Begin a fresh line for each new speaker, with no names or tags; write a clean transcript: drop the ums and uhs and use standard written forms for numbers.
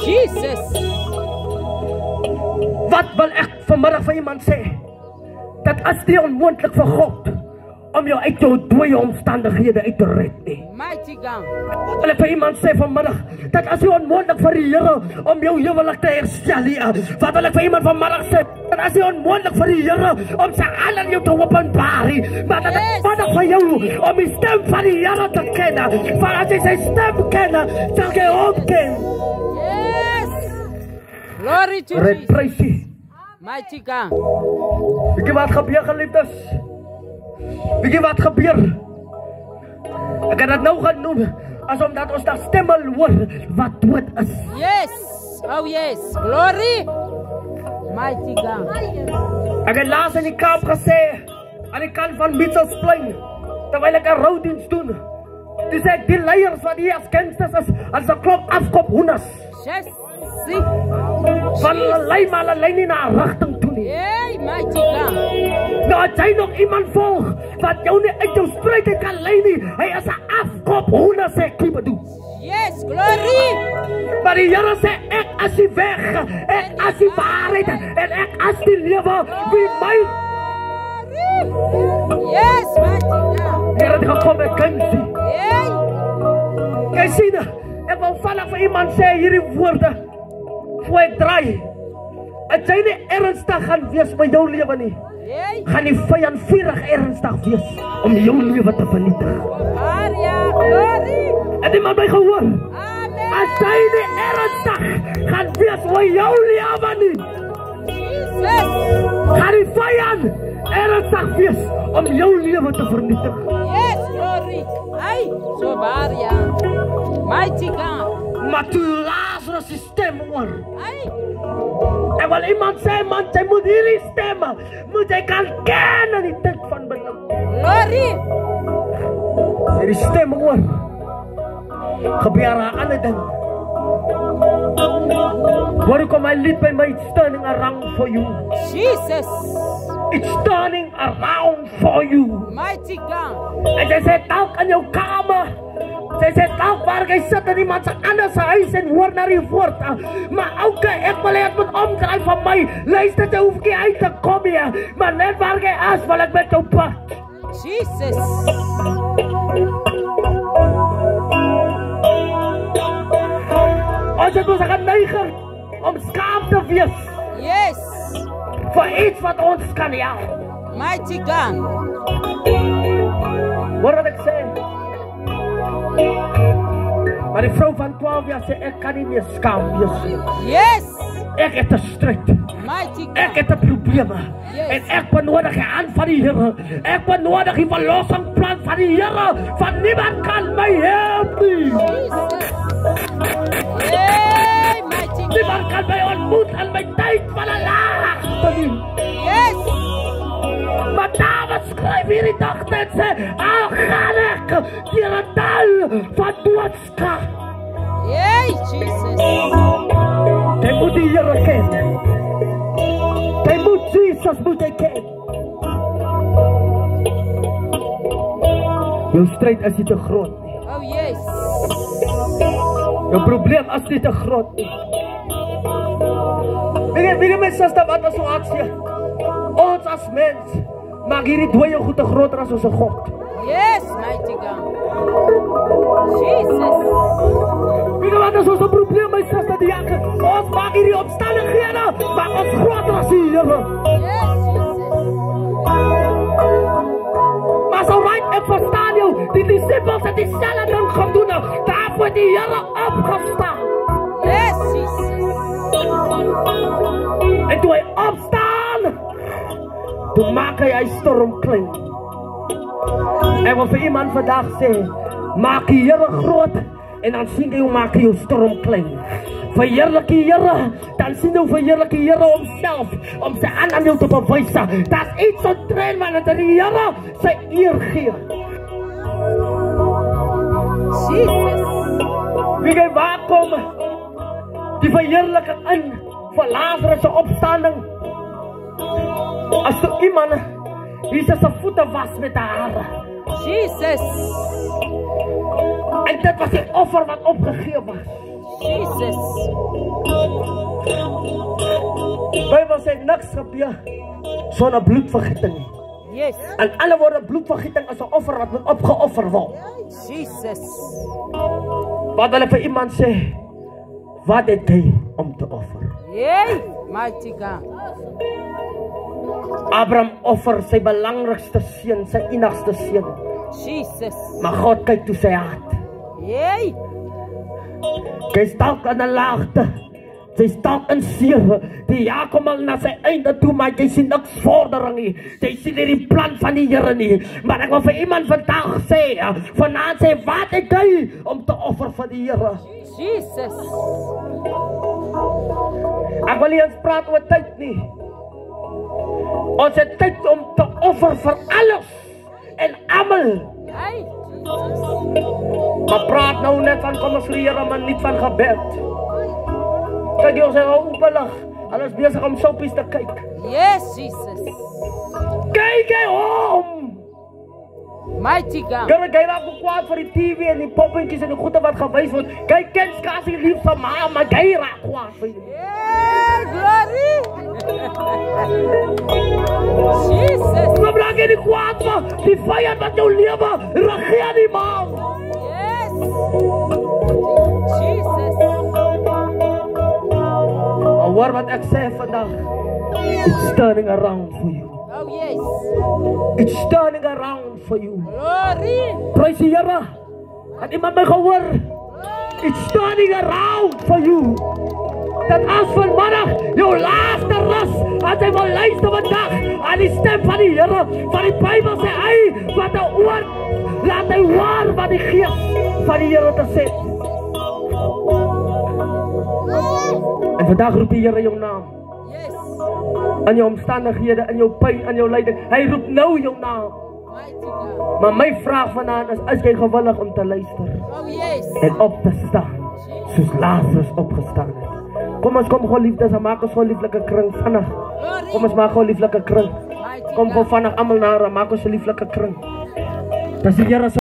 Jesus.
Wat wil ek vanmiddag vir iemand sê? Dat is nie onmoontlik vir God om jou uit jou dooie omstandighede uit te red nie.
Mighty God.
Wil ek vir iemand sê vanmiddag, dat is nie onmoontlik vir die Here om jou huwelik te herstel nie. Wat wil ek vir iemand vanmiddag sê? Dat is nie onmoontlik vir die Here om sy hand aan jou te openbaar nie. Maar dat is vanmiddag vir jou om die stem van die Here te ken. Want as jy sy stem ken, sal jy hom ken.
Yes. Glory to
Red
Jesus.
prysie.
Mighty God.
Weet jy wat gebeur, geliefdes? Weet jy wat gebeur? Ek het dit nou genoem, as omdat ons daar stemme hoor wat dood is.
Yes. Oh yes. Glory. Mighty God.
Ek het laas in die Kaap gesê, aan die kant van Mitchellsplein, terwyl ek 'n roudiens doen. Dis ek die leiers wat hier as gangsters is, as 'n klop afkop hoenders.
Yes. See.
Van hulle lei maar hulle lei nie na 'n rigting toe nie.
Hey, mighty God.
Nou as jy nog iemand volg wat jou nie uit jou stryd uit kan lei nie, hy is 'n afkop hoender, sê ek doen.
Yes, glory.
Maar die Here sê, ek as die weg, ek as die waarheid, en ek as die lewe, wie my...
Yes, mighty God.
Here het gekom met kunsie.
Hey.
Kijk, sien, ek wil vanaf vir iemand sê hierdie woorde, voor ek draai. As jy nie ernstig gaan wees met jou lewe nie,
Hey.
gaan die vyand vurig ernstig wees om jou lewe te vernietig.
Maria, glory.
Het iemand my gehoor?
Amen.
As jy nie ernstig gaan wees met jou lewe nie,
Jesus.
gaan die vyand ernstig wees om jou lewe te vernietig.
Yes, glory. Hey, so Maria. Mighty God.
Maar toe Lazarus die stem hoor,
Hey.
en wil iemand sê, man, jy moet hierdie stemme, moet jy kan ken in die tyd van binne.
Glory.
As jy die stem hoor, gebeur 'n ander ding. Hoor kom my lied by my, it's turning around for you.
Jesus.
It's turning around for you.
Mighty God.
En jy sê dalk in jou kamer, jy sê dalk waar jy sit in iemand se ander se huis en hoor na die woord. Maar okay, ek wil hê ek moet omdraai van my. Luister, jy hoef nie uit te kom hier, maar net waar jy is, wil ek met jou pad.
Jesus.
Ons het ons geneiger om skaam te wees
Yes.
vir iets wat ons kan help.
Mighty God.
Hoor wat ek sê? Maar die vrou van 12 jaar sê, ek kan nie meer skaam wees nie.
Yes.
Ek het 'n stryd.
Mighty God.
Ek het 'n probleme.
Yes.
En ek benodig die hand van die Here. Ek benodig die verlossingsplan van die Here. Van niemand kan my help nie.
Hey, mighty God.
Niemand kan my ontmoet in my tyd van 'n laagte nie.
Yes.
Maar Dawid skryf hierdie dag net sê, al gaan ek deur 'n dal van doodskap.
Hey, Jesus.
Jy moet die Here ken. Jy moet Jesus moet jy ken. Jou stryd is nie te groot nie.
Oh, yes.
Jou probleem is nie te groot nie. Weet jy my suster, wat is so aksie? Ons as mens maak hierdie dooie goed te groter as ons God.
Yes, mighty God. Jesus.
Weet jy wat is ons probleem, my suster, die jakke? Ons maak hierdie omstandighede, maak ons groter as die Here.
Yes, Jesus.
Maar so right, ek verstaan jou, die disciples het dieselfde ding gedoen, daar word die Here opgestaan.
Yes, Jesus.
En toe hy opstaan, toe maak hy storm klein. Ek wil vir iemand vandag sê, maak die Here groot, en dan sien jy hoe maak hy jou storm klein. Verheerlik die Here, dan sien jy hoe verheerlik die Here homself, om sy hand aan jou te bewys. Dat is iets ontrent, man, dat die Here sy eer gee.
Jesus.
Wie jy waar kom, die verheerliking in, vir Lazarus se opstanding. As er iemand, Jesus se voete was met hare.
Jesus.
En dit was die offer wat opgegee was.
Jesus.
Bybel sê niks gebeur sonder bloedvergieting nie.
Yes.
En alle woorde bloedvergieting is 'n offer wat moet opgeoffer word.
Jesus.
Wat hulle vir iemand sê, wat het hy om te offer?
Yay, mighty God.
Abraham offer sy belangrikste seun, sy enigste seun.
Jesus.
Maar God kyk toe sy hart.
Yay.
Jy stalk aan 'n laagte. Jy stalk in sewe. Die jaar kom al na sy einde toe, maar jy sien niks vordering nie. Jy sien nie die plan van die Here nie. Maar ek wil vir iemand vandag sê, vanaand sê, wat het jy om te offer vir die Here?
Jesus.
Ek wil nie eens praat oor tyd nie. Ons het tyd om te offer vir alles en almal.
Hey.
Maar praat nou net van kom ons vir die Here, maar niet van gebed. Kyk jy ons is al oopelig. Hulle is besig om soapies te kyk.
Yes, Jesus.
Kyk jy om!
Mighty God.
Kyk jy raak ook kwaad vir die TV en die poppentjies en die goede wat gewys word. Kyk kind skaars die lief van ma, maar jy raak kwaad vir die.
Yeah, glory. Jesus.
Maar raak jy nie kwaad vir die vyand wat jou lewe regeer die man.
Yes. Jesus.
Hoor wat ek sê vandag. It's turning around for you.
Oh, yes.
It's turning around for you.
Glory.
Prys die Here. Het iemand my gehoor? It's turning around for you. Dat as vanmiddag jou laaste rus, as jy wil luister vandag aan die stem van die Here, van die Bybel sê hy, wat 'n oor, laat hy hoor wat die Gees van die Here te sê. En vandag roep die Here jou naam.
Yes.
In jou omstandighede, in jou pyn, in jou lyding. Hy roep nou jou naam.
Mighty God.
Maar my vraag vanaand is jy gewillig om te luister
Oh, yes.
en op te staan, soos Lazarus opgestaan het? Kom ons kom gou liefdes en maak ons gou lieflike kring vinnig.
Glory.
Kom ons maak gou lieflike kring.
Mighty
Kom gou
God.
vinnig almal na, maak ons 'n lieflike kring. Dis die Here se